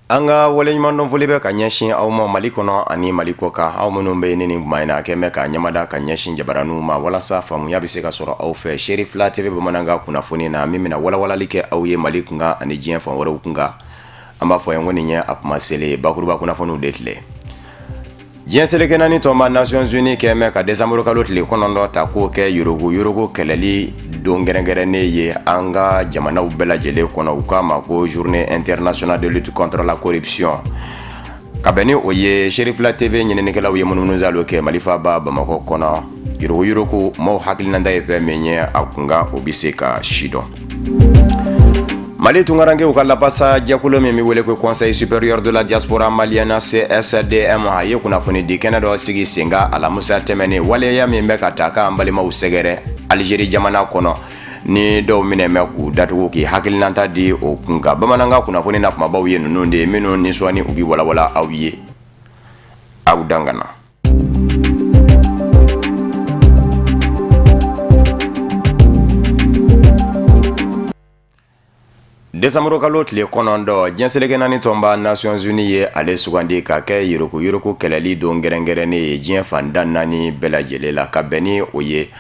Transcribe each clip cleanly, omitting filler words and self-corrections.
Anga wale ɲuman foli bɛ ka ɲɛsin aw ma Mali kɔnɔ ani Mali kɔ kan aw minnu bɛ ni kuma in na kɛmɛ ka ɲamada ka ɲɛsin jabaraniw ma walasa faamuya bɛ se ka sɔrɔ aw fɛ Sherif la TV bamanankan kunnafoni na min bɛna walawalali kɛ aw ye Mali kunkan ani diɲɛ fan wɛrɛw kunkan an b'a fɔ yan ko nin ye a kuma selen bakuruba kunnafoniw de tile diɲɛ seleke naani tɔnba Nations Unies kɛmɛ ka décembre kalo tile 9 ta k'o kɛ yurugu kɛlɛli don gɛrɛngɛrɛnnen ye an ka jamanaw bɛɛ lajɛlen kɔnɔ u k'a ma ko journée internationale de lutte contre la corruption ka bɛn ni o ye Sherif la TV ɲininikɛlaw ye munumunu zalo kɛ Mali faaba Bamakɔ kɔnɔ yurugu maaw hakilinata ye fɛn min ye a kunkan o bɛ se ka si dɔn. Mali tungarankew ka lapasa jɛkulu min bɛ wele ko Conseil supérieur de la diaspora malienne CSDM a ye kunnafoni di kɛnɛ dɔ sigi sen kan alamisa tɛmɛnen waleya min bɛ ka taa k'an balimaw sɛgɛrɛ Algérie jamana kɔnɔ ni dɔw minɛ mɛ k'u datugu k'i hakilinata di o kun kan bamanankan kunnafoni na kumabaw ye ninnu de minnu nisɔni u bɛ walawala aw ye aw dangana. Décembre kalo tile 9 diɲɛ seleke naani tɔnba Nations Unies ye ale sugandi ka kɛ yurugu kɛlɛli don gɛrɛngɛrɛnnen ye diɲɛ fandan naani bɛɛ lajɛlen la ka bɛn ni o ye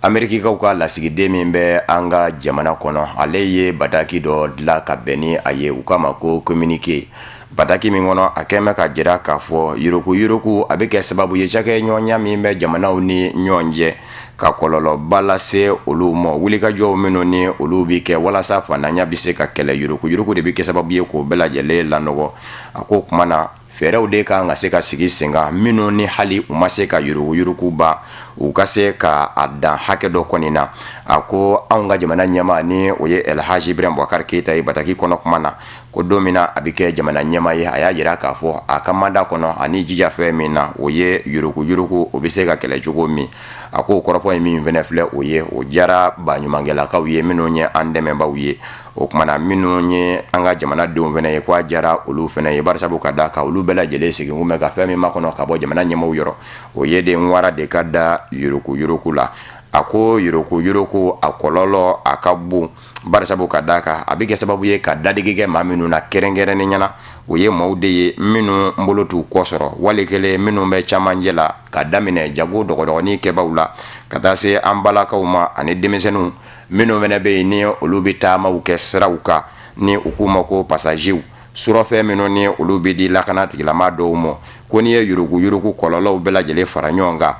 Amerikikaw ka lasigiden min bɛ an ka jamana kɔnɔ ale ye bataki dɔ dilan ka bɛn ni a ye u k'a ma ko communiqué bataki min kɔnɔ a kɛn bɛ ka jira k'a fɔ yurugu a bɛ kɛ sababu ye cakɛ ɲɔgɔnya min bɛ jamanaw ni ɲɔgɔn cɛ ka kɔlɔlɔba lase olu ma wulikajɔw minnu ni olu bi kɛ walasa fandanya bɛ se ka kɛlɛ yurugu de bɛ kɛ sababu ye k'o bɛɛ lajɛlen lanɔgɔ a ko kuma na fɛɛrɛw de kan ka se ka sigi sen kan minnu ni hali u ma se ka yuruguba u ka se ka a dan hakɛ dɔ kɔni na a ko anw ka jamana ɲɛmaa ni o ye Elhaji Ibrahim Boubacar Keita ye bataki kɔnɔ kuma na ko don min na a bɛ kɛ jamana ɲɛmaa ye a y'a jira k'a fɔ a ka manda kɔnɔ ani jija fɛn min na o ye yurugu o bɛ se ka kɛlɛ cogo min a ko kɔrɔfɔ ye min fɛnɛ filɛ o ye o jara baɲumankɛlakaw ye minnu ye an dɛmɛbaw ye o kumana minnu ye an ka jamanadenw fɛnɛ ye k'a jara olu fɛnɛ ye barisabu ka da ka olu bɛɛ lajɛlen segin kun bɛ ka fɛn min makɔnɔ ka bɔ jamana ɲɛmaaw yɔrɔ o ye de wara de ka da yurugu la a ko yurugu a kɔlɔlɔ a ka bon barisabu ka da kan a bɛ kɛ sababu ye ka dadigi kɛ maa minnu na kɛrɛnkɛrɛnnen ɲɛna o ye maaw de ye minnu bolo t'u kɔ sɔrɔ wali kelen minnu bɛ camancɛ la ka daminɛ jago dɔgɔdɔgɔnin kɛbaaw la ka taa se an balakaw ma ani denmisɛnninw minnu fɛnɛ bɛ yen ni olu bɛ taamaw kɛ siraw kan ni u k'u ma ko pasaziw surɔfɛn minnu ni olu bɛ di lakana tigilama dɔw ma ko n'i ye yurugu kɔlɔlɔw bɛɛ lajɛlen fara ɲɔgɔn kan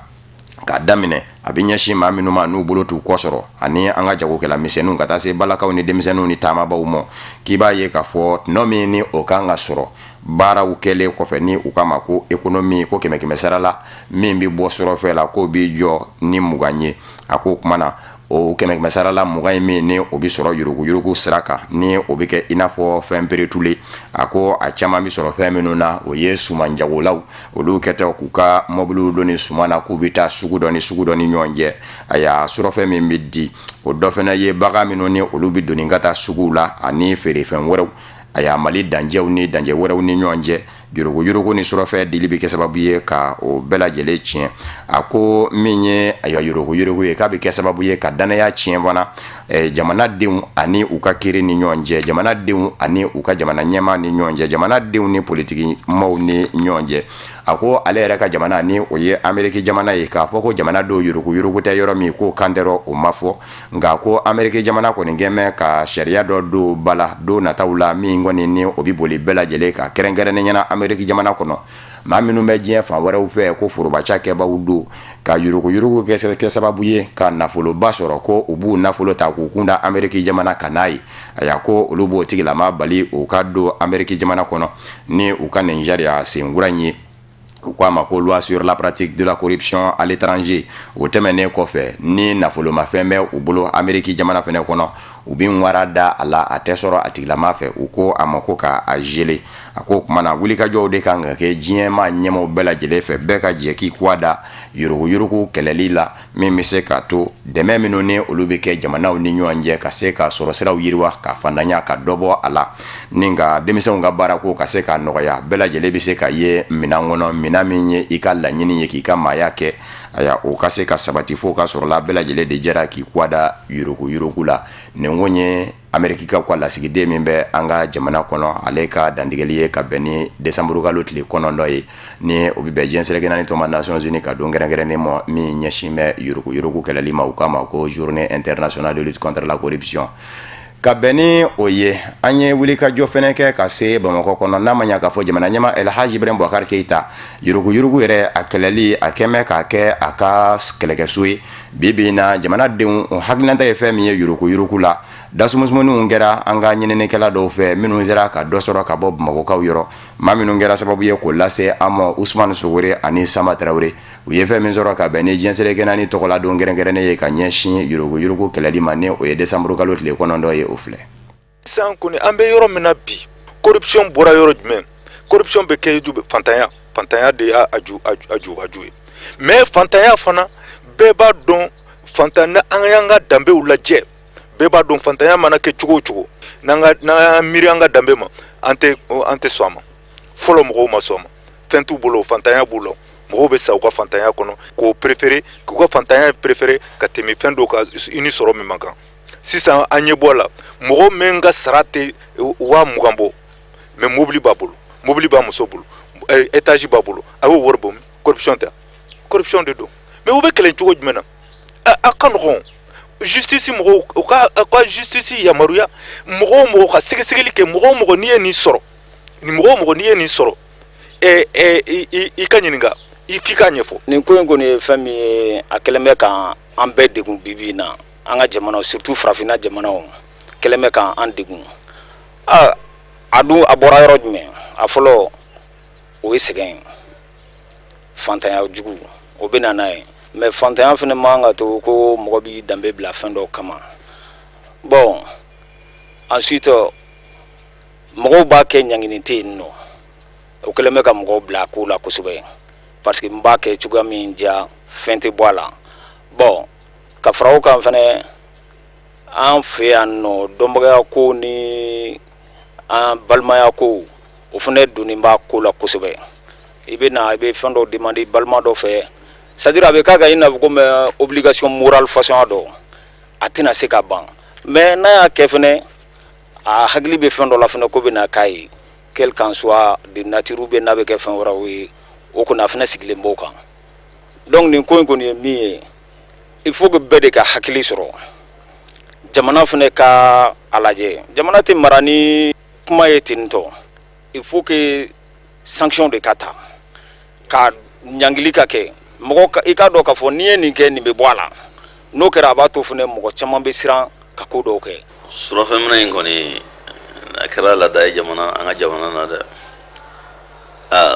ka daminɛ a bɛ ɲɛsin maa minnu ma n'u bolo t'u kɔ sɔrɔ ani an ka jagokɛla misɛnninw ka taa se balakaw ni denmisɛnninw ni taamabaw ma k'i b'a ye k'a fɔ nɔ min ni o kan ka sɔrɔ baaraw kɛlen kɔfɛ ni u k'a ma ko économie ko kɛmɛ sara la min bɛ bɔ surɔfɛ la k'o bɛ jɔ ni 20 ye a ko kuma na o kɛmɛ sara la 20 ye min ni o bɛ sɔrɔ yurugu sira kan ni o bɛ kɛ i n'a fɔ fɛn peretule a ko a caman bɛ sɔrɔ fɛn minnu na o ye suman jagolaw olu kɛtɔ k'u ka mɔbiliw don ni suman na k'u bɛ taa sugu dɔ ni ɲɔgɔn cɛ a y'a surɔfɛn min bɛ di o dɔ fana ye bagan minnu ni olu bɛ doni ka taa suguw la ani feerefɛn wɛrɛw a y'a Mali danjɛw ni danjɛ wɛrɛw ni ɲɔgɔn cɛ yurugu ni surɔfɛ dili bɛ kɛ sababu ye ka o bɛɛ lajɛlen tiɲɛ a ko min ye a yurugu ye k'a bɛ kɛ sababu ye ka danaya tiɲɛ fana jamanadenw ani u ka kiri ni ɲɔgɔn cɛ jamanadenw ani u ka jamana ɲɛmaa ni ɲɔgɔn cɛ jamanadenw ni politiki maaw ni ɲɔgɔn cɛ a ko ale yɛrɛ ka jamana ni o ye Ameriki jamana ye k'a fɔ ko jamana dɔw yurugu tɛ yɔrɔ min ko kan tɛ o ma fɔ nka ko Ameriki jamana kɔni kɛmɛ ka sariya dɔ don bala don nataw la min kɔni ni o bɛ boli bɛɛ lajɛlen ka kɛrɛnkɛrɛnnen ɲɛna Ameriki jamana kɔnɔ maa minnu bɛ diɲɛ fan wɛrɛw fɛ ko forobaca kɛbaaw don ka yurugu kɛ sababu ye ka nafoloba sɔrɔ ko u b'u nafolo ta k'u kunda Ameriki jamana kan n'a ye a y'a ko olu b'o tigilama bali u ka don Ameriki jamana kɔnɔ ni u ka nin sariya senkura in ye u k'a ma ko loi sur la pratique de la corruption à l'étranger o tɛmɛnen kɔfɛ ni nafolomafɛn bɛ u bolo Ameriki jamana fɛnɛ kɔnɔ u bɛ wara da a la a tɛ sɔrɔ a tigilama fɛ u ko a ma ko k'a gele a ko kuma na wulikajɔw de kan ka kɛ diɲɛma ɲɛmaaw bɛɛ lajɛlen fɛ bɛɛ ka jɛ k'i kɔ da yurugu kɛlɛli la min bɛ se ka to dɛmɛ minnu ni olu bɛ kɛ jamanaw ni ɲɔgɔn cɛ ka se ka sɔrɔ siraw yiriwa ka fandanya ka dɔ bɔ a la ni ka denmisɛnw ka baarako ka se ka nɔgɔya bɛɛ lajɛlen bɛ se ka ye minɛn kɔnɔ minɛn min ye i ka laɲini ye k'i ka maaya kɛ aya o ka se ka sabati fo ka sɔrɔ la bɛɛ lajɛlen de jɛra k'i kwada yuruku la nin ko ye Amérique ka kwa lasigiden min bɛ an ka jamana kɔnɔ ale ka dantigɛli ye ka bɛn ni décembre kalo tile 9 ye ni o bɛ bɛn diɲɛ seleke naani tɔma Nations Unies ka don kɛrɛnkɛrɛnnen ma min ɲɛsin bɛ yuruku kɛlɛli ma u k'a ma ko journée internationale de lutte contre la corruption ka bɛn ni o ye an ye wulikajɔ fɛnɛ kɛ ka se Bamakɔ kɔnɔ n'a ma ɲa k'a fɔ jamana ɲɛma El Hadji Ibrahim Boubacar Keita yuruku yɛrɛ a kɛlɛli a kɛmɛ k'a kɛ a ka kɛlɛkɛso ye bi na jamanadenw hakilinata ye fɛn min ye yuruku la dasumusumuniw kɛra an ka ɲininikɛla dɔw fɛ minnu sera ka dɔ sɔrɔ ka bɔ Bamakɔkaw yɔrɔ maa minnu kɛra sababu ye k'o lase an ma Usmane Sogore ani Sama Tarawele u ye fɛn min sɔrɔ ka bɛn ni diɲɛ seleke naani tɔgɔla don kɛrɛnkɛrɛnnen ye ka ɲɛsin yuruku kɛlɛli ma ni o ye décembre kalo tile 9 ye o filɛ sisan kɔni an bɛ yɔrɔ min na bi corruption bɔra yɔrɔ jumɛn corruption bɛ kɛ fantanya de y'a ju ye mais fantanya fana bɛɛ b'a dɔn fantanya an y'an ka danbew lajɛ bɛɛ b'a dɔn fantanya mana kɛ cogo o cogo n'an y'an miiri an ka danbe ma an tɛ sɔn a ma fɔlɔ mɔgɔw ma sɔn a ma fɛn t'u bolo fantanya b'u la mɔgɔw bɛ sa u ka fantanya kɔnɔ k'u ka fantanya préféré ka tɛmɛ fɛn dɔw kan i ni sɔrɔ min man kan sisan an ɲɛ bɔ la mɔgɔ min ka sara tɛ 20,000 bɔ mais mobili b'a bolo mobili b'a muso bolo étage b'a bolo a y'o wari bɔ corruption de don mais u bɛ kɛlɛ cogo jumɛn na a ka nɔgɔn justice mɔgɔw u ka justice yamaruya mɔgɔ ka sɛgɛsɛgɛli kɛ mɔgɔ n'i ye nin sɔrɔ n'i ye nin sɔrɔ i ka ɲininka i f'i k'a ɲɛfɔ nin ko in kɔni ye fɛn min ye a kɛlen bɛ ka an bɛɛ degun bibi in na an ka jamanaw surtout farafinna jamanaw kɛlen bɛ ka an degun a dun a bɔra yɔrɔ jumɛn a fɔlɔ o ye sɛgɛn fantanya jugu o bɛ na n'a ye mais fantanya fana man ka to ko mɔgɔ b'i danbe bila fɛn dɔ kama bon ensuite mɔgɔw b'a kɛ ɲangini tɛ yen nɔ o kɛlen bɛ ka mɔgɔw bila ko la kosɛbɛ parce que n b'a kɛ cogoya min diya fɛn tɛ bɔ a la bon ka fara o kan fɛnɛ an fɛ yan nɔ dɔnbagaya ko ni an balimaya ko o fɛnɛ donnen b'a ko la kosɛbɛ i bɛ fɛn dɔ demander balima dɔ fɛ c'est-à-dire a bɛ k'a kan i n'a fɔ comme obligation morale façon dɔ a tɛna se ka ban mais n'a y'a kɛ fɛnɛ a hakili bɛ fɛn dɔ la fɛnɛ ko bɛ na k'a ye quel qu'en soit de nature ou bien n'a bɛ kɛ fɛn wɛrɛw ye o kɔni a fɛnɛ sigilen b'o kan donc nin ko in kɔni ye min ye il faut que bɛɛ de ka hakili sɔrɔ jamana fɛnɛ ka a lajɛ jamana tɛ mara ni kuma ye ten tɔ il faut que sanction de ka ta ka ɲangili ka kɛ mɔgɔ i k'a dɔn k'a fɔ n'i ye nin kɛ nin bɛ bɔ a la n'o kɛra a b'a to fɛnɛ mɔgɔ caman bɛ siran ka ko dɔw kɛ surafɛnminɛ in kɔni a kɛra laada ye jamana an ka jamana na dɛ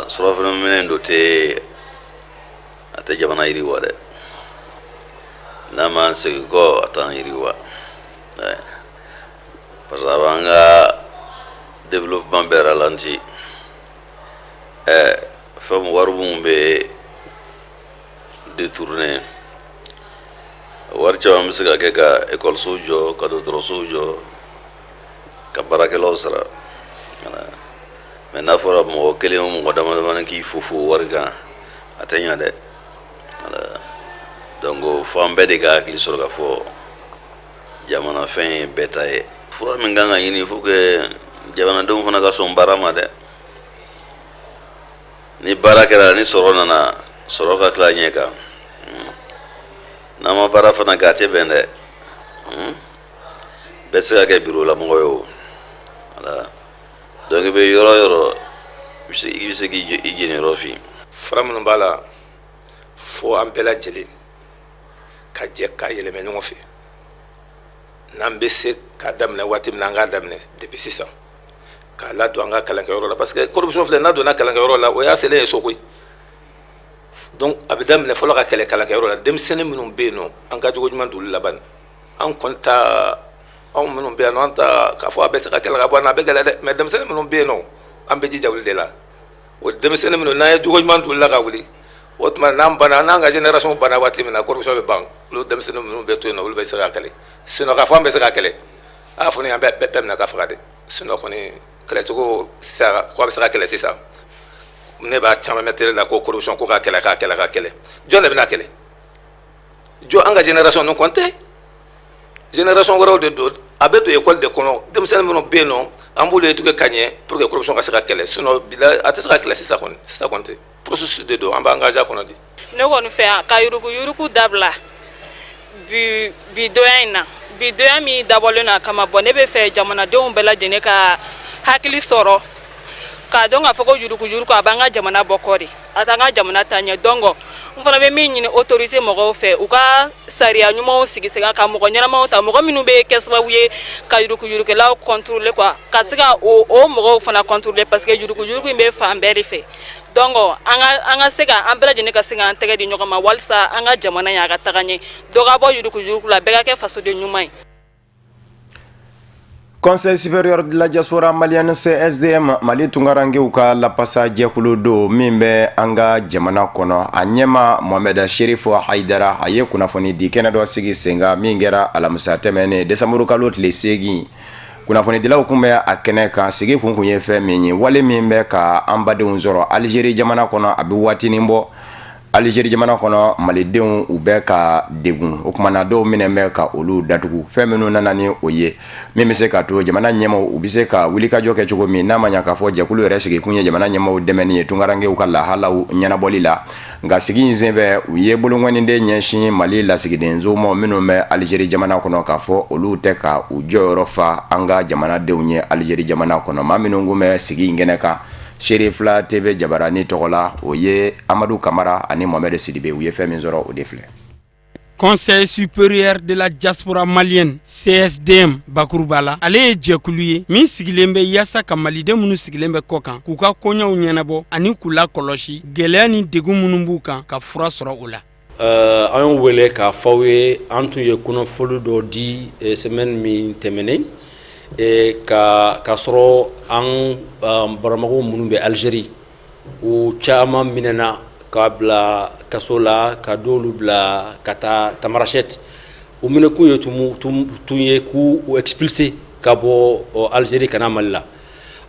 surafɛnminɛ dɔ tɛ a tɛ jamana yiriwa dɛ n'a m'an segin kɔ a t'an yiriwa parce que a b'an ka développement bɛɛ ralentir fɛn wari minnu bɛ détourner wari caman bɛ se ka kɛ ka ekɔlisow jɔ ka dɔgɔtɔrɔsow jɔ ka baarakɛlaw sara mais n'a fɔra mɔgɔ kelen o mɔgɔ damadamani k'i fofo wari kan a tɛ ɲa dɛ donc fo an bɛɛ de ka hakili sɔrɔ k'a fɔ jamana fɛn ye bɛɛ ta ye fura min kan ka ɲini faut que jamanadenw fana ka sɔn baara ma dɛ ni baara kɛra ni sɔrɔ nana sɔrɔ ka tila ɲɛ kan n'an ma baara fana kɛ a tɛ bɛn dɛ bɛɛ se ka kɛ biro la mɔgɔ ye o donc i bɛ yɔrɔ yɔrɔ i bɛ se k'i jeniyɔrɔ fin fara minnu b'a la fo an bɛɛ lajɛlen ka jɛ ka yɛlɛmɛ ɲɔgɔn fɛ n'an bɛ se k'a daminɛ waati min na an k'a daminɛ depuis sisan k'a ladon an ka kalankɛyɔrɔ la parce que corruption filɛ n'a donna kalankɛyɔrɔ la o y'a selen ye so koyi donc a bɛ daminɛ fɔlɔ ka kɛlɛ kalankɛyɔrɔ la denmisɛnnin minnu bɛ yen nɔ an ka jogo ɲuman duli laban an kɔni ta anw minnu bɛ yan nɔ an ta k'a fɔ a bɛ se ka kɛlɛ ka bɔ an na a bɛ gɛlɛ dɛ mais denmisɛnnin minnu bɛ yen nɔ an bɛ jija olu de la o denmisɛnnin minnu n'an ye jogo ɲuman duli la ka wuli o tuma n'an banna n'an ka génération banna waati min na corruption bɛ ban olu denmisɛnnin minnu bɛ to yen nɔ olu bɛ se ka kɛlɛ sinon k'a fɔ an bɛ se ka kɛlɛ a fɔ ni an bɛɛ minɛ ka faga dɛ sinon kɔni kɛlɛcogo sisan ko a bɛ se ka kɛlɛ sisan ne b'a caman mɛn télé la ko corruption ko ka kɛlɛ jɔn de bɛna kɛlɛ jo an ka génération non compte génération wɛrɛw de don a bɛ don école de kɔnɔ denmisɛnnin minnu bɛ yen nɔ an b'olu éduquer ka ɲɛ pour que corruption ka se ka kɛlɛ sinon bila a tɛ se ka kɛlɛ sisan kɔni tɛ processus de don an bɛ engagé a kɔnɔ de. ne kɔni fɛ yan ka yuruguyurugu dabila bi donya in na bi donya min dabɔlen na kama bɔ ne bɛ fɛ jamanadenw bɛɛ lajɛlen ka hakili sɔrɔ k'a dɔn k'a fɔ ko yuruguyurugu a b'an ka jamana bɔ kɔ de a t'an ka jamana ta ɲɛ donc n fana bɛ min ɲini autorité mɔgɔw fɛ u ka sariya ɲumanw sigi sen kan ka mɔgɔ ɲɛnamaw ta mɔgɔ minnu bɛ kɛ sababu ye ka yuruguyurugukɛlaw contrôler quoi ka se ka o mɔgɔw fana contrôler parce que yuruguyurugu in bɛ fan bɛɛ de fɛ donc an ka se ka an bɛɛ lajɛlen ka se k'an tɛgɛ di ɲɔgɔn ma walasa an ka jamana in a ka taga ɲɛ dɔ ka bɔ yuruguyurugu la bɛɛ ka kɛ fasoden ɲuman ye. Conseil supérieur de la diaspora malienne CSDM Mali tungarangew ka lapasa jɛkulu do min bɛ an ka jamana kɔnɔ a ɲɛma Mohamed Sherifo Haidara a ye kunnafoni di kɛnɛ dɔ sigi sen kan min kɛra alamisa tɛmɛnen desanburu kalo tile 8 kunnafonidilaw kun bɛ a kɛnɛ kan sigi kun ye fɛn min ye wale min bɛ ka an badenw sɔrɔ Algérie jamana kɔnɔ a bɛ waatinin bɔ Algérie jamana kɔnɔ malidenw u bɛ ka degun o kumana dɔw minɛ bɛ ka olu datugu fɛn minnu nana ni o ye min bɛ se ka to jamana ɲɛmaw u bɛ se ka wulikajɔ kɛ cogo min n'a ma ɲa k'a fɔ jɛkulu yɛrɛ sigi kun ye jamana ɲɛmaw dɛmɛni ye tungarangew ka lahalaw ɲɛnabɔli la nka sigi in senfɛ u ye bolokɔninde ɲɛsin Mali lasigiden zomɔ minnu bɛ Algérie jamana kɔnɔ k'a fɔ olu tɛ ka u jɔyɔrɔ fa an ka jamanadenw ye Algérie jamana kɔnɔ maa minnu kun bɛ sigi in kɛnɛ kan Sherifla TV Jabarani tɔgɔ la o ye Amadou Kamara ani Mohamed Sidibe u ye fɛn min sɔrɔ o de filɛ. Conseil supérieur de la diaspora malienne CSDM bakuruba la ale ye jɛkulu ye min sigilen bɛ yaasa ka maliden minnu sigilen bɛ kɔ kan k'u ka koɲɛw ɲɛnabɔ ani k'u la kɔlɔsi gɛlɛya ni degun minnu b'u kan ka fura sɔrɔ o la. An y'o wele k'a fɔ aw ye an tun ye kunnafoni dɔ di semaine min tɛmɛnen ka sɔrɔ an baramɔgɔw minnu bɛ Algérie u caman minɛna k'a bila kaso la ka dɔw bila ka taa Tamaracet u minɛkun ye tun ye k'u expulser ka bɔ Algérie ka na Mali la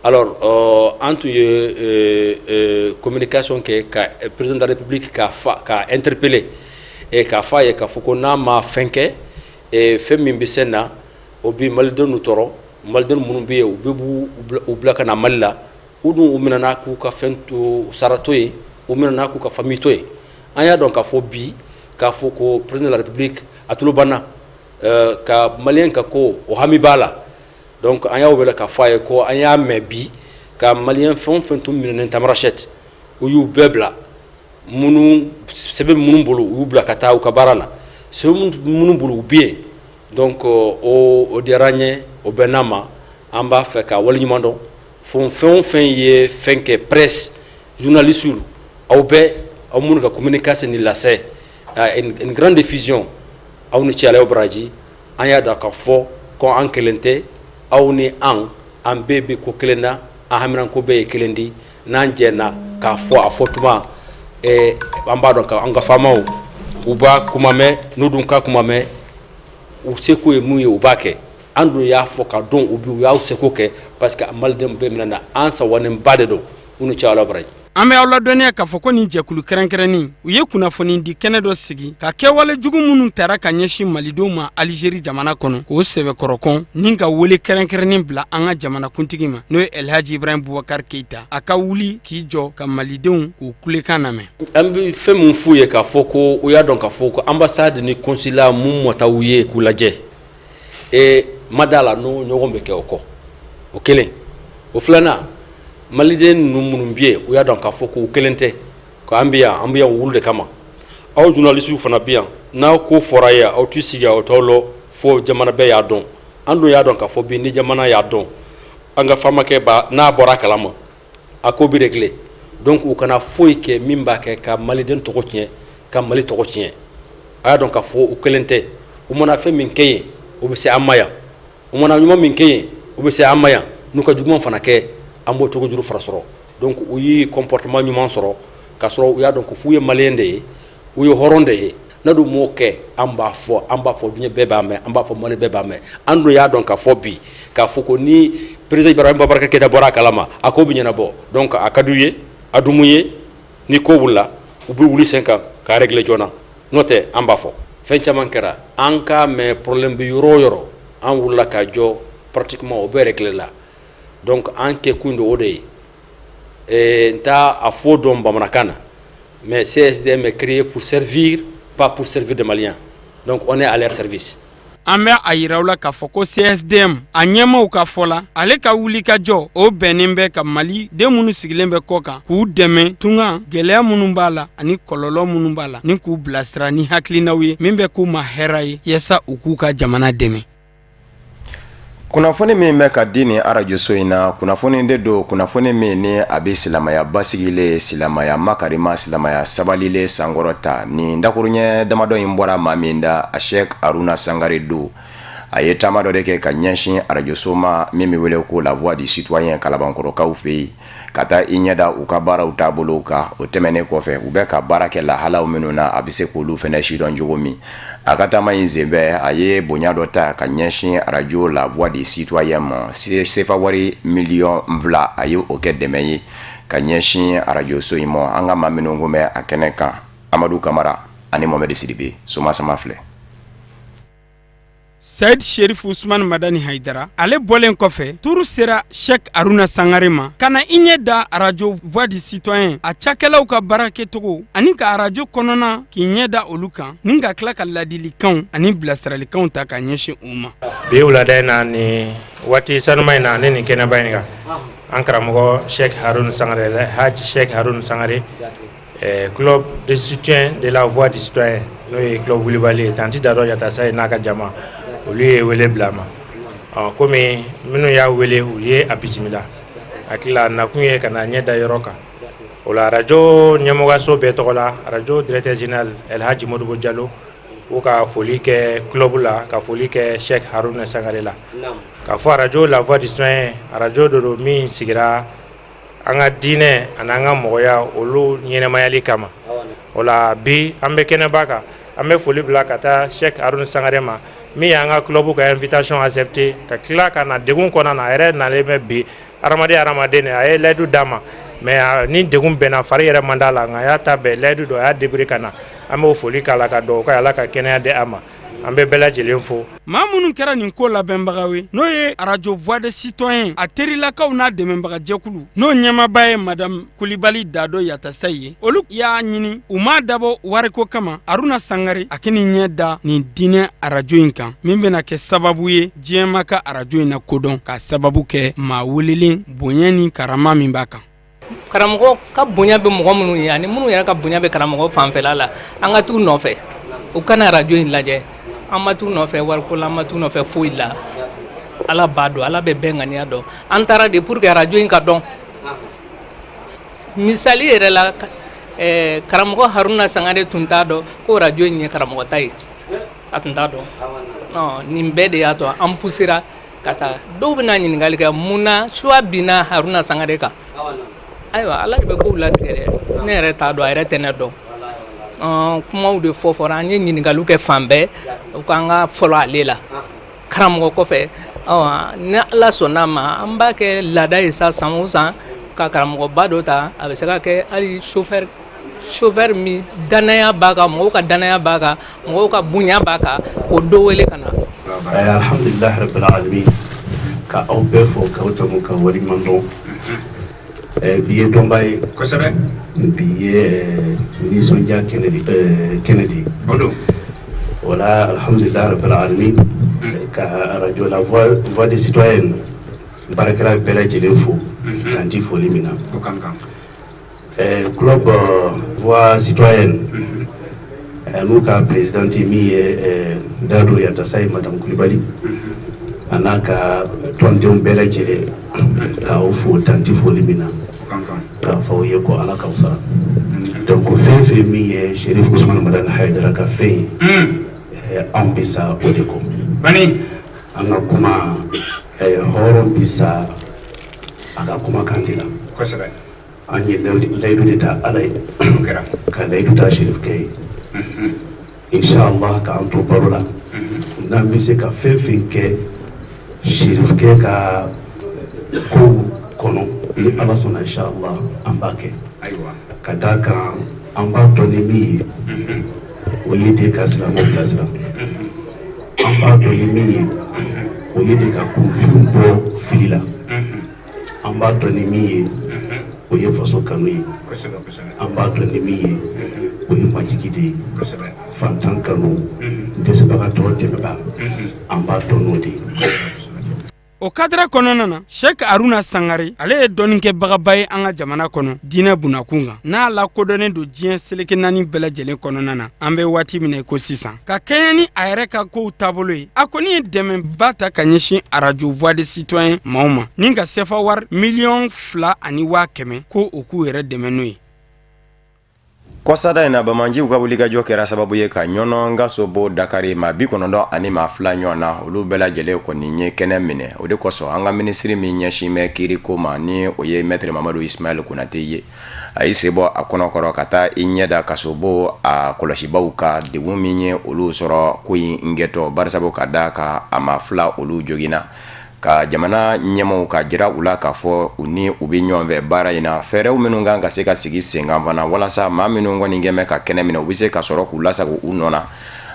alors an tun ye communication kɛ ka président de la République ka interpeller k'a fɔ a ye k'a fɔ ko n'a ma fɛn kɛ fɛn min bɛ sen na o bi malidenw tɔɔrɔ malidenw minnu bɛ yen u bɛ u bila ka na Mali la u dun u minɛna k'u ka fɛn to sara to yen u minɛna k'u ka famille to yen an y'a dɔn k'a fɔ bi k'a fɔ ko président de la République a tulo banna ka maliyɛn ka ko o hami b'a la donc an y'a wele k'a fɔ a ye ko an y'a mɛn bi ka maliyɛn fɛn o fɛn tun minɛnen Tamaracet u y'u bɛɛ bila sɛbɛn minnu bolo u y'u bila ka taa u ka baara la sɛbɛn minnu bolo u bɛ yen donc o diyara an ye o bɛ n'a ma an b'a fɛ ka waleɲuman dɔn fɛn o fɛn ye fɛn kɛ presse journalistes aw bɛɛ aw minnu ka communication ni lase une grande diffusion aw ni cɛ Alain Baraji an y'a dɔn k'a fɔ ko an kelen tɛ aw ni an bɛɛ bɛ ko kelen na an haminanko bɛɛ ye kelen di n'an jɛnna k'a fɔ a fɔ tuma an b'a dɔn k'an ka faamaw u b'a kuma mɛn n'u dun ka kuma mɛn u seko ye mun ye u b'a kɛ an dun y'a fɔ ka dɔn u y'aw seko kɛ parce que malidenw bɛɛ minɛ na an sawanenba de don u ni cɛ Alain Baraji. An bɛ aw ladɔnniya k'a fɔ ko nin jɛkulu kɛrɛnkɛrɛnnin u ye kunnafoni di kɛnɛ dɔ sigi ka kɛwale jugu minnu tara ka ɲɛsin malidenw ma Algérie jamana kɔnɔ k'o sɛbɛkɔrɔkɔn ni ka wele kɛrɛnkɛrɛnnin bila an ka jamanakuntigi ma n'o ye Elhaji Ibrahim Boubacar Keita a ka wuli k'i jɔ ka malidenw k'u kulekan lamɛn. An bɛ fɛn min f'u ye k'a fɔ ko u y'a dɔn k'a fɔ ko ambassade ni consulat mun mɔta u ye k'u lajɛ ma d'a la n'o ɲɔgɔn bɛ kɛ o kɔ o kelen o filanan maliden ninnu minnu bɛ yen u y'a dɔn k'a fɔ k'u kelen tɛ k'an bɛ yan wulu de kama aw journalistes fana bɛ yan n'aw ko fɔra ye aw t'i sigi aw t'aw lɔ fo jamana bɛɛ y'a dɔn an dun y'a dɔn k'a fɔ bi ni jamana y'a dɔn an ka faamakɛ n'a bɔra a kalama a ko bɛ régler donc u kana foyi kɛ min b'a kɛ ka maliden tɔgɔ tiɲɛ ka Mali tɔgɔ tiɲɛ a y'a dɔn k'a fɔ u kelen tɛ u mana fɛn min kɛ yen u bɛ se an ma yan u mana ɲuman min kɛ yen u bɛ se an ma yan n'u ka juguman fana kɛ an b'o cogo juru fara sɔrɔ donc u ye comportement ɲuman sɔrɔ k'a sɔrɔ u y'a dɔn ko f'u ye maliyɛn de ye u ye hɔrɔn de ye n'a dun m'o kɛ an b'a fɔ diɲɛ bɛɛ b'a mɛn an b'a fɔ Mali bɛɛ b'a mɛn an dun y'a dɔn k'a fɔ bi k'a fɔ ko ni président Ibrahim Boubacar Keita bɔra a kalama a ko bɛ ɲɛnabɔ donc a ka d'u ye a dun mun ye ni ko wulila u bɛ wuli sen kan k'a régler joona n'o tɛ an b'a fɔ. fɛn caman kɛra an ka mais problème bɛ yɔrɔ o yɔrɔ an wulila ka jɔ pratiquement o bɛɛ réglé la donc an kɛkun de o de ye n t'a a fɔ dɔn bamanankan na mais CSDM est créé pour servir pas pour servir des Maliens donc on est à leur service. An bɛ a yiraw la k'a fɔ ko CSDM a ɲɛmaw ka fɔ la ale ka wuli ka jɔ o bɛnnen bɛ ka Mali den minnu sigilen bɛ kɔ kan k'u dɛmɛ tunga gɛlɛya minnu b'a la ani kɔlɔlɔ minnu b'a la ni k'u bilasira ni hakilinaw ye min bɛ k'u ma hɛra ye yasa u k'u ka jamana dɛmɛ. Kunnafoni min bɛ ka di ni arajo so in na kunnafoni de do kunnafoni min ni a bɛ silamaya basigilen silamaya makarima silamaya sabalilen sankɔrɔta ni dakuruɲɛ damadɔ in bɔra maa min da a Sheikh Haruna Sangare do a ye taama dɔ de kɛ ka ɲɛsin arajo so ma min bɛ wele ko la voix du citoyen kalabankɔrɔkaw fɛ yen ka taa i ɲɛda u ka baaraw taabolow kan o tɛmɛnen kɔfɛ u bɛ ka baara kɛ lahalaw minnu na a bɛ se k'olu fɛnɛ sidɔn cogo min a ka taama in senfɛ a ye bonya dɔ ta ka ɲɛsin arajo la voix du citoyen ma sefa wari miliyɔn 2 a ye o kɛ dɛmɛ ye ka ɲɛsin arajo so in ma an ka maa minnu kun bɛ a kɛnɛ kan Amadu Kamara ani Mohamed Sidibe soma sama filɛ. Said Sherif Usman Madani Haidara ale bɔlen kɔfɛ turu sera Sheikh Haruna Sangare ma kana i ɲɛ da arajo voix du citoyen a cakɛlaw ka baara kɛcogo ani ka arajo kɔnɔna k'i ɲɛ da olu kan ni ka tila ka ladilikanw ani bilasiralikanw ta ka ɲɛsin u ma. Bi wulada in na ni waati sanuma in na ne ni kɛnɛba in kan an karamɔgɔ Sheikh Haruna Sangare Haji Sheikh Haruna Sangare club de soutien de la voix du citoyen n'o ye club Wulibali ye Tanti Dado Yatasa ye n'a ka jama olu ye wele bila ma komi minnu y'a wele u ye a bisimila hakilila nakun ye ka na ɲɛ da yɔrɔ kan o la arajo ɲɛmɔgɔso bɛɛ tɔgɔ la arajo directeur général El Hadji Modibo Diallo u ka foli kɛ club la ka foli kɛ Sheikh Haruna Sangare la ka fɔ arajo la voix du citoyen arajo dɔ don min sigira an ka diinɛ ani an ka mɔgɔya olu ɲɛnɛmayali kama o la bi an bɛ kɛnɛba kan an bɛ foli bila ka taa Sheikh Haruna Sangare ma min y'an ka club ka invitation accepté ka tila ka na degun kɔnɔ na a yɛrɛ nalen bɛ bi hadamaden a ye layidu d'a ma mais ni degun bɛnna fari yɛrɛ man d'a la nka a y'a ta bɛn layidu dɔ a y'a débrouillé ka na an b'o foli k'a la ka dugawu kɛ Ala ka kɛnɛya di a ma an bɛ bɛɛ lajɛlen fo. Maa minnu kɛra nin ko labɛnbagaw ye n'o ye arajo voix des citoyens a terilakaw n'a dɛmɛbaga jɛkulu n'o ɲɛmaaba ye madame Kulibali Dado Yatasa ye olu y'a ɲini u m'a dabɔ wariko kama Haruna Sangare a kini ɲɛ da nin diinɛ arajo in kan min bɛna kɛ sababu ye diɲɛma ka arajo in na kodɔn ka sababu kɛ maa welelen bonya ni karama min b'a kan. Karamɔgɔ ka bonya bɛ mɔgɔ minnu ye ani minnu yɛrɛ ka bonya bɛ karamɔgɔ fanfɛla la an ka t'u nɔfɛ u kana arajo in lajɛ an ma t'u nɔfɛ wariko la an ma t'u nɔfɛ foyi la Ala b'a dɔn Ala bɛ bɛn ŋaniya dɔn an taara de pour que arajo in ka dɔn misali yɛrɛ la karamɔgɔ Haruna Sangare tun t'a dɔn ko arajo in ye karamɔgɔ ta ye a tun t'a dɔn nin bɛɛ de y'a to an pusera ka taa dɔw bɛna ɲininkali kɛ mun na choix binna Haruna Sangare kan ayiwa Ala de bɛ kow latigɛ dɛ ne yɛrɛ t'a dɔn a yɛrɛ tɛ ne dɔn kumaw de fɔra an ye ɲininkaliw kɛ fan bɛɛ u k'an ka fɔlɔ ale la karamɔgɔ kɔfɛ ni Ala sɔnn'a ma an b'a kɛ laada ye sa san o san ka karamɔgɔba dɔ ta a bɛ se ka kɛ hali chauffeur min danaya b'a kan mɔgɔw ka danaya b'a kan mɔgɔw ka bonya b'a kan k'o dɔ wele ka na. Alhamdulilahi rabbil alamin ka aw bɛɛ fɔ k'aw tɛmɛ ka waleɲuman dɔn bi ye dɔnba ye kosɛbɛ bi ye nisɔndiya kɛnɛ de wala alhamdulilahi rabbil alamin ka arajo la voix des citoyens baarakɛla bɛɛ lajɛlen fo dan tɛ foli min na club voix citoyenne n'u ka présidente min ye Dado Yatasa ye madame Kulibali a n'a ka tɔndenw bɛɛ lajɛlen k'aw fo dan tɛ foli min na k'a fɔ aw ye ko Ala k'aw sara donc fɛn fɛn min ye Sherif Usman Madani Haidara ka fɛn ye an bɛ sa o de kɔ an ka kuma hɔrɔn bɛ sa a ka kumakan de la an ye layidu de ta Ala ye ka layidu ta Sherif kɛ ye inshallah k'an to baro la n'an bɛ se ka fɛn fɛn kɛ Sherif kɛ ka ko kɔnɔ ni Ala sɔnna inshallah an b'a kɛ ka d'a kan an b'a dɔn ni min ye o ye de ka silamɛw bilasira an b'a dɔn ni min ye o ye de ka kunfin bɔ fili la an b'a dɔn ni min ye o ye faso kanu ye an b'a dɔn ni min ye o ye majigi de ye fantan kanu dɛsɛbagatɔ dɛmɛba an b'a dɔn n'o de ye. O kadra kɔnɔna na Sheikh Haruna Sangare ale ye dɔnnikɛbagaba ye an ka jamana kɔnɔ diinɛ bunakun kan n'a lakodɔnnen don diɲɛ seleke naani bɛɛ lajɛlen kɔnɔna na an bɛ waati min na ko sisan ka kɛɲɛ ni a yɛrɛ ka kow taabolo ye a kɔni ye dɛmɛba ta ka ɲɛsin radio voix des citoyens maaw ma ni ka sefa wari 2,100,000 ko o k'u yɛrɛ dɛmɛ n'o ye. Kɔsada in na Bamanjiw ka wulikajɔ kɛra sababu ye ka ɲɔnɔ ka sobo Dakari ma 92 ɲɔgɔn na olu bɛɛ lajɛlen kɔni ye kɛnɛ minɛ o de kosɔn an ka minisiri min ɲɛsin bɛ kiiriko ma ni o ye Maître Mamadu Ismail Konate ye a y'i sen bɔ a kɔnɔkɔrɔ ka taa i ɲɛda ka sobo a kɔlɔsibaw ka degun min ye olu sɔrɔ ko in ngɛtɔ barisabu ka da ka a ma fila olu joginna ka jamana ɲɛmɔgɔw ka jira u la k'a fɔ u ni u bɛ ɲɔgɔn fɛ baara in na fɛɛrɛw minnu kan ka se ka sigi sen kan fana walasa maa minnu kɔni kɛmɛ ka kɛnɛ minɛ u bɛ se ka sɔrɔ k'u lasago u nɔ na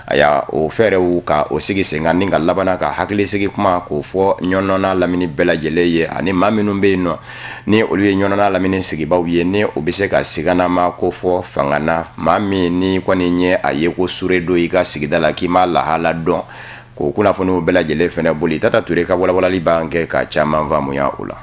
a y'a o fɛɛrɛw ka o sigi sen kan ni ka labana ka hakilisigi kuma k'o fɔ ɲɔnɔna lamini bɛɛ lajɛlen ye ani maa minnu bɛ yen nɔ ni olu ye ɲɔnɔna lamini sigibaw ye ni o bɛ se ka siganama ko fɔ fanga na maa min ni kɔni ye a ye ko sure do i ka sigida la k'i ma lahala dɔn ko kunnafoniw bɛɛ lajɛlen fɛnɛ boli Tata Ture ka walawalali b'an kɛ ka caman faamuya o la.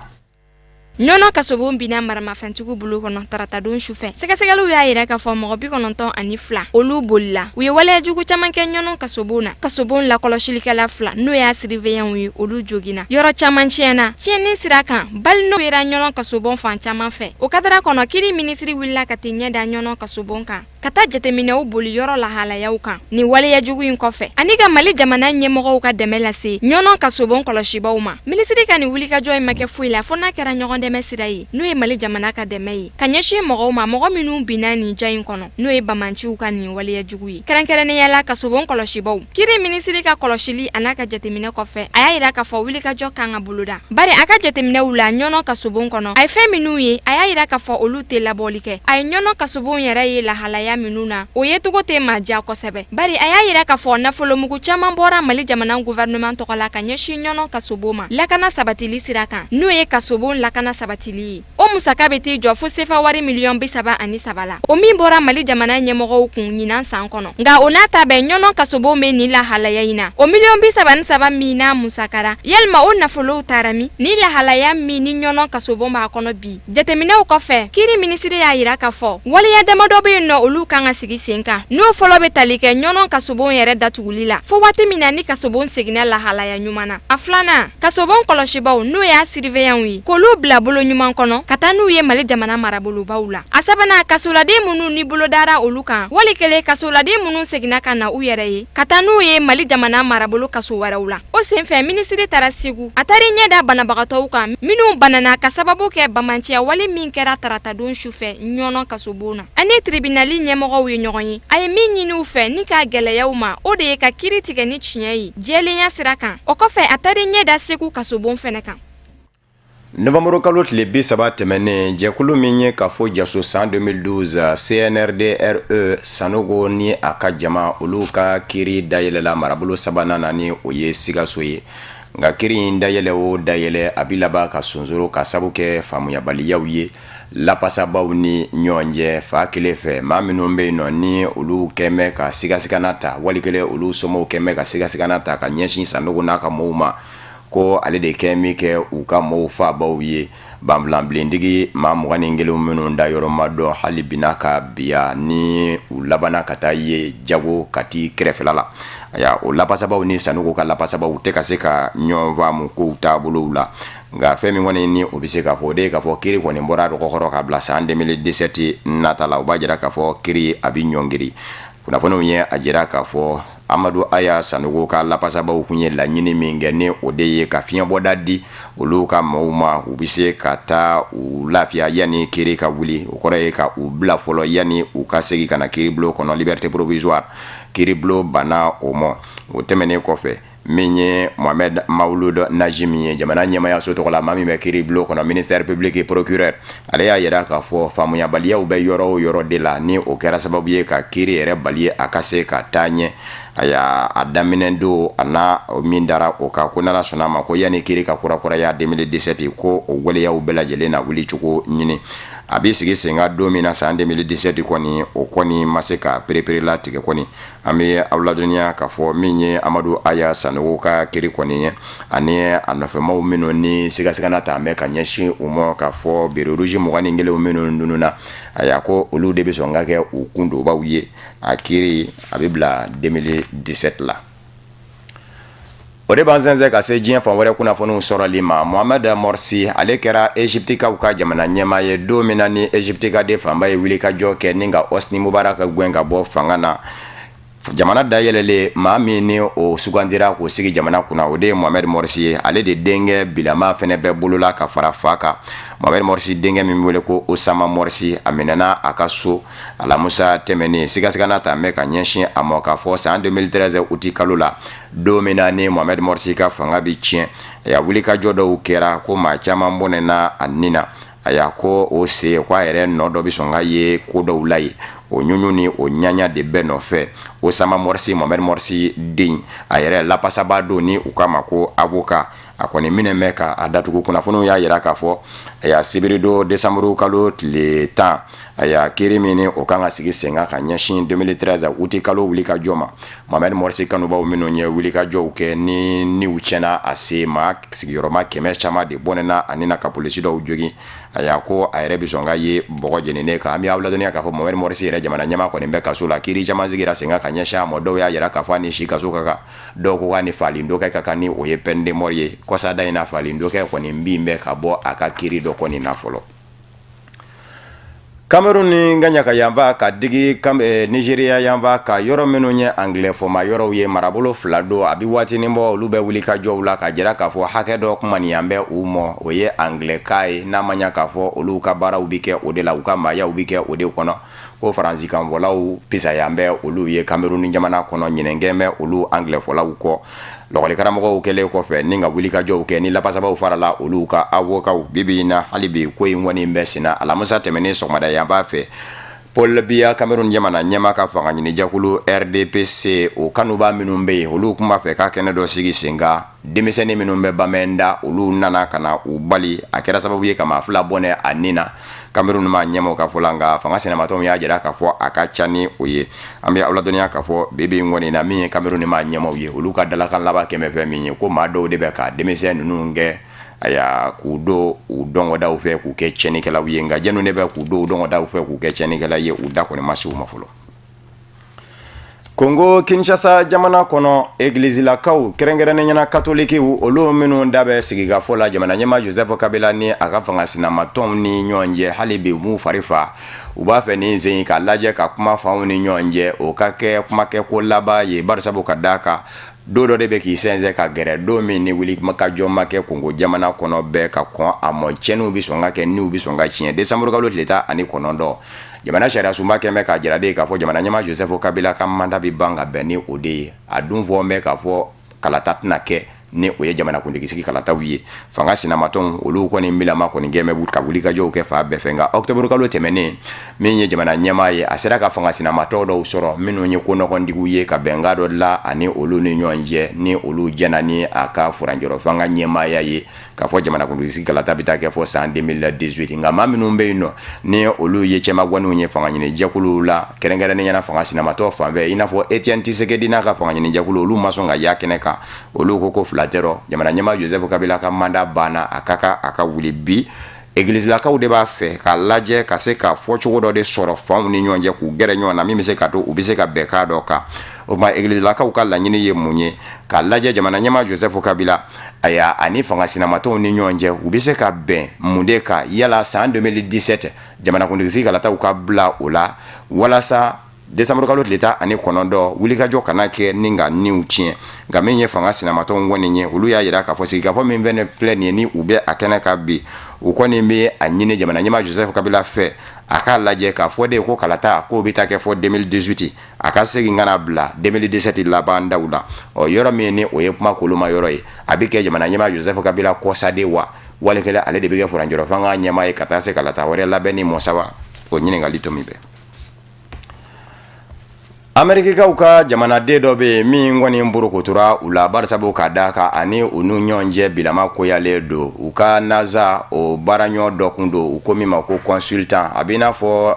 Ɲɔnɔ kasobo bina maramafɛntigiw bolo kɔnɔ tarata don sufɛ sɛgɛsɛgɛliw y'a yira k'a fɔ mɔgɔ 92 olu bolila u ye waleyajugu caman kɛ ɲɔnɔ kasobo na kasobo lakɔlɔsilikɛla 2 n'o y'a siriveyanw ye olu joginna yɔrɔ caman tiɲɛna tiɲɛni sira kan bali n'o yera ɲɔnɔ kasobo fan caman fɛ o kadara kɔnɔ kiri minisiri wulila ka t'i ɲɛ da ɲɔnɔ kasobo kan ka taa jateminɛw boli yɔrɔ lahalayaw kan ni waleyajugu in kɔfɛ ani ka Mali jamana ɲɛmɔgɔw ka dɛmɛ lase ɲɔnɔ kasobo kɔlɔsibaw ma minisiri ka ni wulikajɔ in ma kɛ foyi la fo n'a kɛra ɲɔgɔn dɛmɛ sira ye n'o ye Mali jamana ka dɛmɛ ye ka ɲɛsin mɔgɔw ma mɔgɔ minnu bina nin ja in kɔnɔ n'o ye Bamanciw ka nin waleyajugu ye kɛrɛnkɛrɛnnenya kasobo kɔlɔsibaw kiri minisiri ka kɔlɔsili a n'a ka jateminɛ kɔfɛ a y'a yira k'a fɔ wulikajɔ kan ka boloda bari a ka jateminɛw la ɲɔnɔ kasobo kɔnɔ a ye fɛn minnu ye a y'a yira k'a fɔ olu tɛ labɔli kɛ a ye ɲɔnɔ kasobo yɛrɛ ye lahalaya minnu na o ye togo tɛ maa diya kosɛbɛ bari a y'a yira k'a fɔ nafolomugu caman bɔra Mali jamana gouvernement tɔgɔ la ka ɲɛsin ɲɔnɔ kasobo ma lakana sabatili sira kan n'o ye kasobo lakana sabatili ye o musaka bɛ t'i jɔ fo sefa wari 33 la o min bɔra Mali jamana ɲɛmɔgɔw kun ɲinan san kɔnɔ nka o n'a ta bɛɛ ɲɔnɔ kasobo bɛ nin lahalaya in na o 33 min n'a musakara yalima o nafolow taara min ni lahalaya min ni ɲɔnɔ kasobo b'a kɔnɔ bi jateminɛw kɔfɛ kiri minisiri y'a yira k'a fɔ waleya damadɔ bɛ yen nɔ olu kan ka sigi sen kan n'o fɔlɔ bɛ tali kɛ ɲɔnɔ kasobo yɛrɛ datuguli la fo waati min na ni kasobo seginna lahalaya ɲuman na a filanan kasobo kɔlɔsibaw n'o y'a siriveyanw ye k'olu bila bolo ɲuman kɔnɔ ka taa n'u ye Mali jamana marabolobaw la a sabanan kasoladen minnu ni bolo dara olu kan wali kelen kasoladen minnu seginna ka na u yɛrɛ ye ka taa n'u ye Mali jamana marabolo kaso wɛrɛw la o senfɛ minisiri taara Segu a taara ɲɛ da banabagatɔw kan minnu banana ka sababu kɛ bamanciya wali min kɛra tarata don sufɛ ɲɔnɔ kasobo na ani tribunali ɲɛmɔgɔw ye ɲɔgɔn ye a ye min ɲini u fɛ ni ka gɛlɛyaw ma o de ye ka kiri tigɛ ni tiɲɛ ye jɛlenya sira kan o kɔfɛ a taara ɲɛ da Segu kasobo fɛnɛ kan. Novembre kalo tile 30 tɛmɛnen jɛkulu min ye ka fɔ jaso san 2012 CNRDRE Sanogo ni a ka jama olu ka kiri dayɛlɛla marabolo sabanan na ni o ye Sikaso ye nka kiri in dayɛlɛ o dayɛlɛ a bi laban ka sonsoro ka sabu kɛ faamuyabaliyaw ye lapasabaw ni ɲɔgɔn cɛ fa kelen fɛ maa minnu bɛ yen nɔ ni olu kɛmɛ ka sigasigana ta wali kelen olu somɔgɔw kɛmɛ ka sigasigana ta ka ɲɛsin Sanogo n'a ka mɔgɔw ma ko ale de kɛ min kɛ u ka mɔgɔw faabaw ye banbilanbilendigi maa 21 minnu da yɔrɔ ma dɔn hali bina ka biya ni u labana ka taa ye jago kati kɛrɛfɛla la aya o lapasabaw ni Sanogo ka lapasabaw tɛ ka se ka ɲɔgɔn faamu kow taabolow la nka fɛn min kɔni ni o bɛ se k'a fɔ o de ye k'a fɔ kiri kɔni bɔra dɔgɔkɔrɔ ka bila san 2017 nata la o b'a jira k'a fɔ kiri a bɛ ɲɔngiri kunnafoniw ye a jira k'a fɔ Amadu Aya Sanogo ka lapasabaw kun ye laɲini min kɛ ni o de ye ka fiɲɛbɔda di olu ka mɔgɔw ma u bɛ se ka taa u lafiya yanni kiri ka wuli o kɔrɔ ye ka u bila fɔlɔ yanni u ka segin ka na kiribulon kɔnɔ liberté provisoire kiribulon banna o ma o tɛmɛnen kɔfɛ min ye Mohamed Maouloud Najim ye jamana ɲɛmaya so tɔgɔ la maa min bɛ kiiri bulon kɔnɔ ministère public et procureur ale y'a yira k'a fɔ faamuyabaliyaw bɛ yɔrɔ o yɔrɔ de la ni o kɛra sababu ye ka kiiri yɛrɛ bali a ka se ka taa ɲɛ a y'a daminɛ don a n'a min dara o kan ko n'Ala sɔnna a ma ko yanni kiiri ka kurakuraya 2017 ko o waleyaw bɛɛ lajɛlen na wuli cogo ɲini a b'i sigi sen kan don min na san 2017 kɔni o kɔni ma se ka perepere latigɛ kɔni an bɛ aw ladɔnniya k'a fɔ min ye Amadu Aya Sanogo ka kiiri kɔni ye ani a nɔfɛmaw minnu ni sigasigana ta mɛ ka ɲɛsin u ma k'a fɔ bureau rouge 21 minnu dununa a y'a ko olu de bɛ sɔn ka kɛ u kundobaw ye a kiiri a bɛ bila 2017 la. O de b'an sɛnsɛn ka se diɲɛ fan wɛrɛ kunnafoniw sɔrɔli ma Mohamed Morsi ale kɛra Egyptikaw ka jamana ɲɛmaa ye don min na ni Egyptikaden fanba ye wulikajɔ kɛ ni ka Hosni Mubarak gɛn ka bɔ fanga na jamana dayɛlɛlen maa min ni o sugandira k'o sigi jamana kunna o de ye Mohamed Morsi ye ale de denkɛ bilama fɛnɛ bɛɛ bolola ka fara fa kan Mohamed Morsi denkɛ min wele ko Osama Morsi a minɛna a ka so alamusa tɛmɛnen sigasigana ta mɛ ka ɲɛsin a ma k'a fɔ san 2013 uti kalo la don min na ni Mohamed Morsi ka fanga bi tiɲɛ a y'a wulikajɔ dɔw kɛra ko maa caman bɔnɛna a nin na a y'a ko o se ko a yɛrɛ nɔ dɔ bi sɔn ka ye ko dɔw la ye o ɲuɲu ni o ɲaɲa de bɛɛ nɔfɛ Osama Morsi Mohamed Morsi den a yɛrɛ lapasaba don ni u k'a ma ko avocat a kɔni minɛ mɛ ka a datugu kunnafoniw y'a yira k'a fɔ a y'a sibiri don décembre kalo tile 10 a y'a kiiri min ni o kan ka sigi sen kan ka ɲɛsin 2013 uti kalo wulikajɔ ma Mohamed Morsi kanubaw minnu ye wulikajɔw kɛ ni u tiɲɛna a se maa sigiyɔrɔma 100 caman de bɔnɛna ani na ka polisi dɔw jogi a y'a ko a yɛrɛ bi sɔn ka ye bɔgɔ jeninen kan an bɛ aw ladɔnniya k'a fɔ Mohamed Morsi yɛrɛ jamana ɲɛmaa kɔni bɛ kaso la kiiri caman sigira sen kan ka ɲɛsin a ma dɔw y'a yira k'a fɔ a ni si kaso ka kan dɔw ko k'a ni falen dɔ kɛ ka kan ni o ye peine de mort ye kɔsada in na falen dɔ kɛ kɔni bin bɛ ka bɔ a ka kiiri dɔ kɔni na fɔlɔ. Cameroun ni Ganyaka yanba ka digi Nigeria yanba ka yɔrɔ minnu ye anglais fɔma yɔrɔw ye marabolo fila don a bi waatinin bɔ olu bɛ wuli ka jɔw la ka jira k'a fɔ hakɛ dɔ kumaniyan bɛ u mɔ o ye anglais ka ye n'a ma ɲa k'a fɔ olu ka baaraw bi kɛ o de la u ka maayaw bi kɛ o de kɔnɔ ko faransi kanfɔlaw pisayan bɛ olu ye Cameroun jamana kɔnɔ ɲinɛnkɛn bɛ olu anglais fɔlaw kɔ lɔgɔli karamɔgɔw kɛlen kɔfɛ ni ka wulikajɔw kɛ ni lapasabaw farala olu ka avocaw bibi in na hali bi ko in kɔni bɛ senna alamisa tɛmɛnen sɔgɔmada yan b'a fɛ Paul Biya Cameroun jamana ɲɛma ka fanga ɲini jakulu RDPC o kanuba minnu bɛ yen olu kun b'a fɛ ka kɛnɛ dɔ sigi sen kan denmisɛnnin minnu bɛ bamɛnda olu nana ka na u bali a kɛra sababu ye ka maa fila bɔnɛ a nin na Cameroun ma ɲɛmaw ka fɔ la nka fanga sɛnɛmatɔw y'a jira k'a fɔ a ka ca ni o ye an bɛ aw ladɔnniya k'a fɔ bibi in kɔni na min ye Cameroun ma ɲɛmaw ye olu ka dalakan laban kɛmɛ fɛn min ye ko maa dɔw de bɛ ka denmisɛn ninnu kɛ aya k'u don u dɔngɔdaw fɛ k'u kɛ tiɲɛnikɛlaw ye nka jɛnu de bɛ k'u don u dɔngɔdaw fɛ k'u kɛ tiɲɛnikɛla ye u da kɔni ma se u ma fɔlɔ. Congo Kinshasa jamana kɔnɔ egilizilakaw kɛrɛnkɛrɛnnen ɲɛna katolikiw olu minnu da bɛ sigikafɔ la jamana ɲɛma Joseph Kabila ni a ka fanga sinamatɔnw ni ɲɔgɔn cɛ hali bi u m'u fari fa u b'a fɛ ni sen ka lajɛ ka kuma fanw ni ɲɔgɔn cɛ o ka kɛ kumakɛ ko laban ye barisabu ka d'a kan don dɔ de bɛ k'i sɛnsɛn ka gɛrɛ don min ni wulikajɔ ma kɛ Congo jamana kɔnɔ bɛɛ ka kɔn a mɔ cɛnniw bi sɔn ka kɛ niw bi sɔn ka tiɲɛ décembre kalo tile 19 jamana sariya sunba kɛmɛ ka jira de k'a fɔ jamana ɲɛma Joseph Kabila ka manda bi ban ka bɛn ni o de ye a dun fɔ mɛ k'a fɔ kalata tɛna kɛ ni o ye jamana kuntigi sigi kalataw ye fanga sinamatɔnw olu kɔni bilama kɔni gɛmɛ ka wulikajɔw kɛ fa bɛɛ fɛ nka octobre kalo tɛmɛnen min ye jamana ɲɛma ye a sera ka fanga sinamatɔw dɔw sɔrɔ minnu ye konɔgɔndigiw ye ka bɛnka dɔ la ani olu ni ɲɔgɔn cɛ ni olu jɛna ni a ka furanjɔrɔ fanga ɲɛmaya ye k'a fɔ jamana kuntigi sigi kalata bi taa kɛ fɔ san 2018 nka maa minnu bɛ yen nɔ ni olu ye cɛmagwaniw ye fanga ɲini jɛkuluw la kɛrɛnkɛrɛnnen ɲɛna fanga sinamatɔ fan fɛ i n'a fɔ Etienne Tshisekedi n'a ka fanga ɲini jɛkulu olu ma sɔn ka y'a kɛnɛ kan olu ko fila tɛrɔ jamana ɲɛma Joseph Kabila ka manda banna a ka wuli bi egilizilakaw de b'a fɛ ka lajɛ ka se ka fɔ cogo dɔ de sɔrɔ fanw ni ɲɔgɔn cɛ k'u gɛrɛ ɲɔgɔn na min bɛ se ka to u bɛ se ka bɛn k'a dɔ kan o tuma egilizilakaw ka laɲini ye mun ye ka lajɛ jamana ɲɛma Joseph Kabila aya ani fanga sinamatɔw ni ɲɔgɔn cɛ u bɛ se ka bɛn mun de kan yala san 2017 jamana kuntigi sigi kalataw ka bila o la walasa décembre kalo tile 19 wulikajɔ kana kɛ ni ka niw tiɲɛ nka min ye fanga sinamatɔw kɔni ye olu y'a yira k'a fɔ sigikafɔ min fɛnɛ filɛ nin ye ni u bɛ a kɛnɛ kan bi u kɔni bɛ a ɲini jamana ɲɛma Joseph Kabila fɛ aka lajɛ k'a fɔ de ko kalata ko bɛ taa kɛ fɔ 2018 a ka segin ka na bila 2017 laban daw la yɔrɔ min ni o ye kuma koloma yɔrɔ ye a bɛ kɛ jamana ɲɛmaa Joseph Kabila kɔsaden wa walikɛla ale de bɛ kɛ furanjɔrɔ fanga ɲɛmaa ye ka taa se kalata wɛrɛ labɛn ni mɔsaba o ɲininkali to min bɛ Amerikikaw ka jamanaden dɔ bɛ yen min kɔni borokotora u la barisabu ka da kan ani u n'u ɲɔgɔn cɛ bilama koyalen don u ka NASA o baaraɲɔgɔn dɔ kun don u ko min ma ko consultant a bɛ i n'a fɔ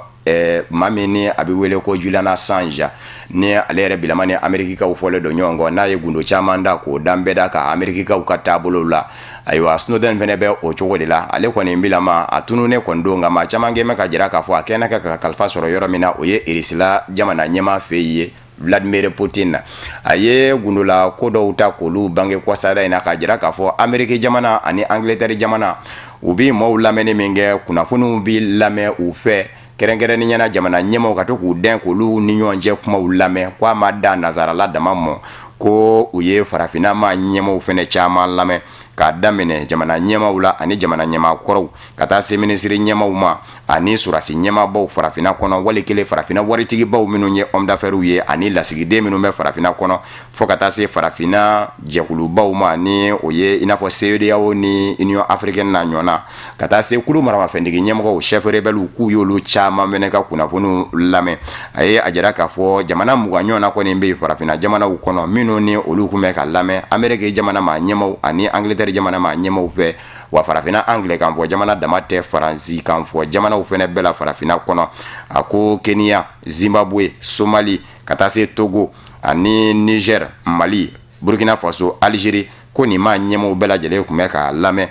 maa min ni a bɛ wele ko Julian Assange ni ale yɛrɛ bilama ni Amerikikaw fɔlen don ɲɔgɔn kɔ n'a ye gundo caman da k'o dan bɛɛ da ka Amerikikaw ka taabolo la ayiwa Snowden fɛnɛ bɛ o cogo de la ale kɔni bilama a tununen kɔni don nka maa caman kɛ mɛ ka jira k'a fɔ a kɛnɛ kɛ ka kalifa sɔrɔ yɔrɔ min na o ye Rusila jamana ɲɛmaa fɛ ye Vladimir Putin na a ye gundola ko dɔw ta k'olu bange kɔsada in na ka jira k'a fɔ Ameriki jamana ani Angleterre jamana u bɛ maaw lamɛnni min kɛ kunnafoniw bɛ lamɛn u fɛ kɛrɛnkɛrɛnni ɲɛna jamana ɲɛmaaw ka to k'u dɛn k'olu ni ɲɔgɔn cɛ kumaw lamɛn ko a ma da nazarala dama mɔ ko u ye farafinna maa ɲɛmaaw fɛnɛ caman lamɛn k'a daminɛ jamana ɲɛmaaw la ani jamana ɲɛmaa kɔrɔw ka taa se minisiri ɲɛmaaw ma ani surasi ɲɛmaabaw farafinna kɔnɔ wali kelen farafinna waritigibaw minnu ye homme d'affaires ye ani lasigiden minnu bɛ farafinna kɔnɔ fo ka taa se farafinna jɛkulubaw ma ni o ye i n'a fɔ CEDEAO ni Union africaine na ɲɔgɔnna ka taa se kulu maramafɛntigi ɲɛmɔgɔw chef rebelle k'u y'olu caman fɛnɛ ka kunnafoniw lamɛn a ye a jira k'a fɔ jamana mugan ɲɔgɔnna kɔni bɛ farafinna jamanaw kɔnɔ minnu ni olu kun bɛ ka lamɛn Amérique jamana maa ɲɛmaaw ani Angleterre jamana maa ɲɛmaaw fɛ wa farafinna anglais kan fɔ jamana dama tɛ faransi kan fɔ jamanaw fɛnɛ bɛɛ la farafinna kɔnɔ a ko Kenya Zimbabwe Somalie ka taa se Togo ani Niger Mali Burkina Faso Algérie ko nin maa ɲɛmaaw bɛɛ lajɛlen kun bɛ ka lamɛn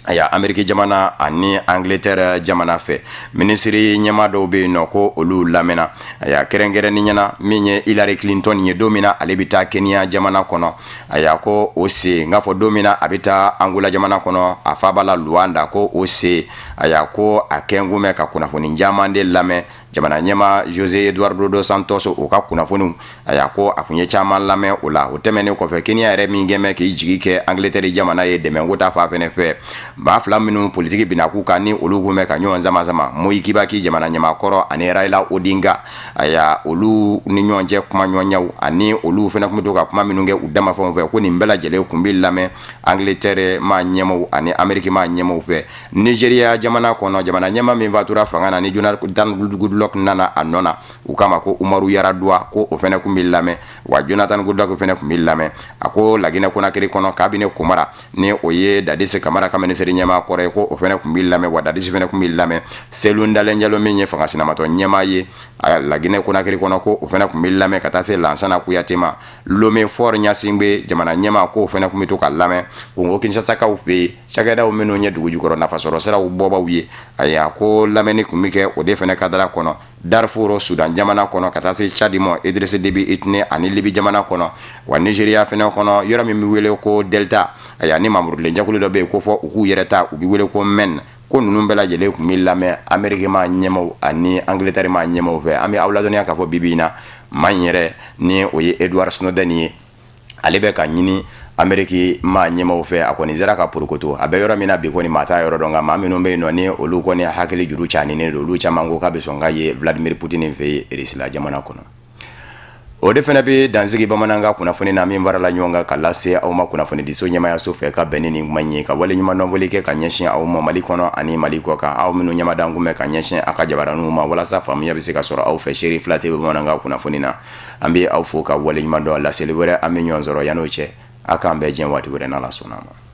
aya Ameriki jamana ani Angleterre jamana fɛ ministri ɲɛmaa dɔw bɛ yen nɔ ko olu lamɛnna aya kɛrɛnkɛrɛnni ɲɛna min ye Hillary Clinton ye don min na ale bɛ taa Kenya jamana kɔnɔ aya ko o se n k'a fɔ don min na a bɛ taa Angola jamana kɔnɔ a fa b'a la Luanda ko o se aya ko a kɛngun bɛ ka kunnafoni caman de lamɛn jamana ɲɛmaa José Eduardo dos Santos o ka kunnafoniw aya ko a kun ye caman lamɛn o la o tɛmɛnen kɔfɛ Kenya yɛrɛ min kɛn bɛ k'i jigi kɛ Angleterre jamana ye dɛmɛko ta fan fɛnɛ fɛ maa fila minnu politiki bina k'u kan ni olu kun bɛ ka ɲɔgɔn zamazama Moi Kibaki jamana ɲɛmaakɔrɔ ani Raila Odinga aya olu ni ɲɔgɔn cɛ kuma ɲɔgɔnyaw ani olu fɛnɛ kun bɛ to ka kuma minnu kɛ u damafɛnw fɛ ko nin bɛɛ lajɛlen kun bɛ lamɛn Angleterre maa ɲɛmaaw ani Amérique maa ɲɛmaaw fɛ Nigeria jamana kɔnɔ jamana ɲɛmaa min fatura fanga na ni Jonathan Goodluck nana a nɔ na u kama ko Umaru Yar'Adua ko o fɛnɛ kun bɛ lamɛn wa Jonathan Goodluck fɛnɛ kun bɛ lamɛn a ko Laginɛ Conakry kɔnɔ Kabini Kumara ni o ye Dadis Kamara ka ministre ɲɛmaa kɔrɔ ye ko o fɛnɛ kun bɛ lamɛn wa Dadis fɛnɛ kun bɛ lamɛn Cellou Dalein Diallo min ye fanga sinamatɔ ɲɛmaa ye Laginɛ Conakry kɔnɔ ko o fɛnɛ kun bɛ lamɛn ka taa se Lansana Kuyate ma Lomé Faure Gnassingbé jamana ɲɛmaa ko o fɛnɛ kun bɛ to ka lamɛn Congo Kinshasakaw fɛ yen cakɛdaw minnu ye dugu jukɔrɔ nafasɔrɔ siraw bɔbaw ye aya ko lamɛnni kun bɛ kɛ o de fɛnɛ kadara kɔnɔ Darfour Sudan jamana kɔnɔ ka taa se Chad ma Idriss Déby Itne ani Libi jamana kɔnɔ wa Nigeria fɛnɛ kɔnɔ yɔrɔ min bɛ wele ko Delta aya ni mamurulenjɛkulu dɔ bɛ yen ko fɔ u k'u yɛrɛ ta u bɛ wele ko MEN ko ninnu bɛɛ lajɛlen kun bɛ lamɛn Amérique maa ɲɛmaaw ani Angleterre maa ɲɛmaaw fɛ an bɛ aw ladɔnniya k'a fɔ bibi in na maa in yɛrɛ ni o ye Edward Snowden ye ale bɛ ka ɲini Amérique maa ɲɛmaaw fɛ a kɔni sera ka porokoto a bɛ yɔrɔ min na bi kɔni maa t'a yɔrɔ dɔn nka maa minnu bɛ yen nɔ ni olu kɔni hakili juru caaninen don olu caman ko k'a bɛ sɔn k'a ye Vladimir Putin fɛ Rusila jamana kɔnɔ o de fɛnɛ bɛ dansigi bamanankan kunnafoni na min farala ɲɔgɔn kan ka lase aw ma kunnafoni diso ɲɛmaayaso fɛ ka bɛn ni nin kuma ye ka wale ɲuman dɔnbɔli kɛ ka ɲɛsin aw ma Mali kɔnɔ ani Mali kɔ kan aw minnu ɲɛmadan kun bɛ ka ɲɛsin a ka jabaraninw ma walasa faamuya bɛ se ka sɔrɔ aw fɛ Seri Fila TV bamanankan kunnafoni na an bɛ aw fo ka wale ɲuman dɔn laseli wɛrɛ an bɛ ɲɔgɔn sɔrɔ yan'o cɛ a k'an bɛɛ diɲɛ waati wɛrɛ n'Ala sɔnna ma